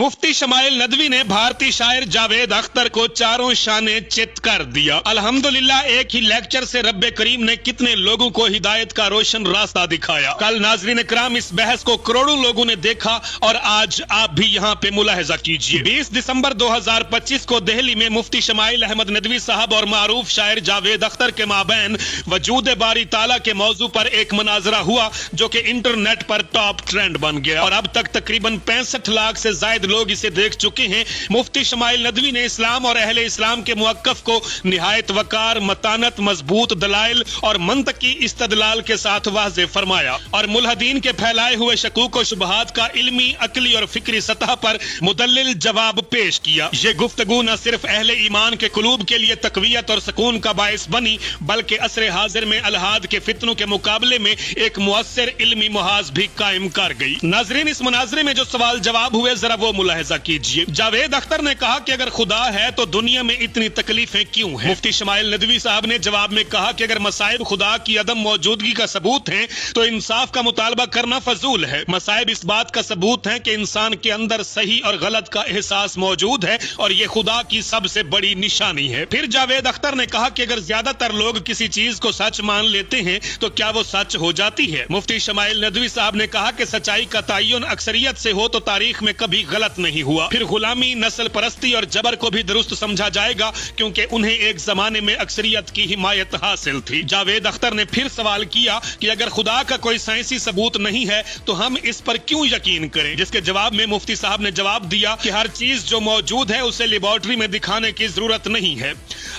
मुफ्ती smile Nadvi ने भारतीय शायर जावेद अख्तर को चारों शाने चित कर दिया। अल्हम्दुलिल्लाह, एक ही लेक्चर से रब्बे करीम ने कितने लोगों को हिदायत का रोशन रास्ता दिखाया। कल नाज़रीन इकराम, इस बहस को करोड़ों लोगों ने देखा और आज आप भी यहाँ पे मुलाहिजा कीजिए। 20 दिसंबर 2025 को दिल्ली में मुफ्ती शमाइल अहमद नदवी साहब और मारूफ शायर जावेद अख्तर के माबैन वजूद बारी ताला के मौजू पर एक मनाजरा हुआ जो कि इंटरनेट पर टॉप ट्रेंड बन गया और अब तक तकरीबन 65 लाख से ज्यादा लोग इसे देख चुके हैं। मुफ्ती शमाइल नदवी ने इस्लाम और अहले इस्लाम के मुअक्कफ को निहायत वकार, मतानत, मजबूत दलाइल और मंतकी इस्तदलाल के साथ वाज़े फरमाया और मुल्हदीन के फैलाए हुए शकूक और शुबहात का इल्मी, अकली और फिक्री सतह पर मुदल्लिल जवाब पेश किया। ये गुफ्तगू न सिर्फ अहले ईमान के कुलूब के लिए तकवीयत और सुकून का बायस बनी, बल्कि असरे हाजिर में अलहाद के फितनों के मुकाबले में एक मुअस्सिर इल्मी मुहाज भी कायम कर गई। नाज़रीन, इस मुनाजरे में जो सवाल जवाब हुए जरा वो मुलाहिजा कीजिए। जावेद अख्तर ने कहा कि अगर खुदा है तो दुनिया में इतनी तकलीफें क्यों हैं? मुफ्ती शमाइल नदवी साहब ने जवाब में कहा कि अगर मसाइब खुदा की अदम मौजूदगी का सबूत है तो इंसाफ का मुतालबा करना फजूल है। मसाइब इस बात का सबूत है कि इंसान के अंदर सही और गलत का एहसास मौजूद है और ये खुदा की सबसे बड़ी निशानी है। फिर जावेद अख्तर ने कहा कि अगर ज्यादातर लोग किसी चीज को सच मान लेते हैं तो क्या वो सच हो जाती है? मुफ्ती शमाइल नदवी साहब ने कहा कि सच्चाई का तयन अक्सरियत से हो तो तारीख में कभी गलत नहीं हुआ। फिर गुलामी, नस्ल परस्ती और जबर को भी दुरुस्त समझा जाएगा क्योंकि उन्हें एक जमाने में अक्सरियत की हिमायत हासिल थी। जावेद अख्तर ने फिर सवाल किया कि अगर खुदा का कोई साइंसी सबूत नहीं है तो हम इस पर क्यों यकीन करें? जिसके जवाब में मुफ्ती साहब ने जवाब दिया कि हर चीज जो मौजूद है उसे लेबोरेटरी में दिखाने की जरूरत नहीं है।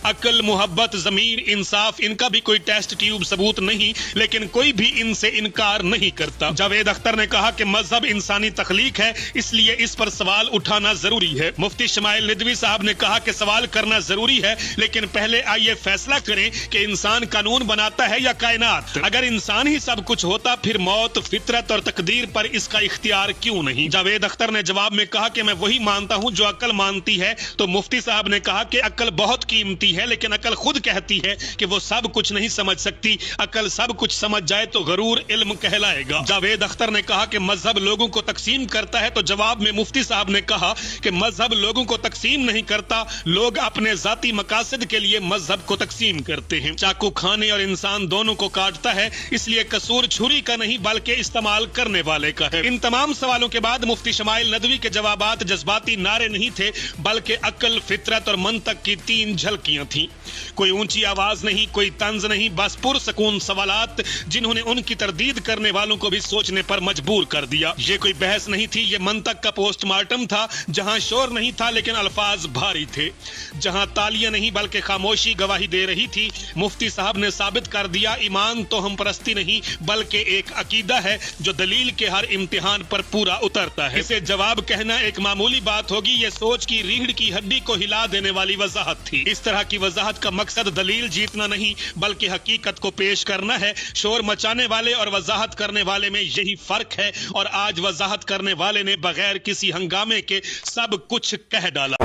अक्ल, मोहब्बत, जमीर, इंसाफ, इनका भी कोई टेस्ट ट्यूब सबूत नहीं, लेकिन कोई भी इनसे इनकार नहीं करता। जावेद अख्तर ने कहा कि मजहब इंसानी तख्लीक है, इसलिए इस पर सवाल उठाना जरूरी है। मुफ्ती शमाइल नदवी साहब ने कहा कि सवाल करना जरूरी है, लेकिन पहले आइए फैसला करें कि इंसान कानून बनाता है या कायनात। अगर इंसान ही सब कुछ होता फिर मौत, फितरत और तकदीर पर इसका इख्तियार क्यों नहीं? जावेद अख्तर ने जवाब में कहा कि मैं वही मानता हूं जो अक्ल मानती है। तो मुफ्ती साहब ने कहा कि अक्ल बहुत कीमती है, लेकिन अक्ल खुद कहती है कि वो सब कुछ नहीं समझ सकती। अक्ल सब कुछ समझ जाए तो गरूर इल्म कहलाएगा। जावेद अख्तर ने कहा कि मजहब लोगों को तकसीम करता है, तो जवाब में मुफ्ती साहब ने कहा कि मजहब लोगों को तकसीम नहीं करता, लोग अपने जाती मकासद के लिए मजहब को तकसीम करते हैं। चाकू खाने और इंसान दोनों को काटता है, इसलिए कसूर छुरी का नहीं बल्कि इस्तेमाल करने वाले का है। इन तमाम सवालों के बाद मुफ्ती शमाइल नदवी के जवाबात जज्बाती नारे नहीं थे, बल्कि अक्ल, फितरत और मंतक की 3 झलकियां थी। कोई ऊंची आवाज नहीं, कोई तंज नहीं, बस पुरसकून सवालात जिन्होंने उनकी तरदीद करने वालों को भी सोचने पर मजबूर कर दिया। ये कोई बहस नहीं थी, ये मंतक का पोस्टमार्टम था, जहां शोर नहीं था लेकिन अल्फाज भारी थे, जहां तालियां नहीं बल्कि खामोशी गवाही दे रही थी। मुफ्ती साहब ने साबित कर दिया, ईमान तो हम परस्ती नहीं बल्कि एक अकीदा है जो दलील के हर इम्तिहान पर पूरा उतरता है। इसे जवाब कहना एक मामूली बात होगी, ये सोच की रीढ़ की हड्डी को हिला देने वाली वजाहत थी। इस तरह की वजाहत का मकसद दलील जीतना नहीं बल्कि हकीकत को पेश करना है। शोर मचाने वाले और वजाहत करने वाले में यही फर्क है और आज वजाहत करने वाले ने बगैर किसी हंगामे के सब कुछ कह डाला।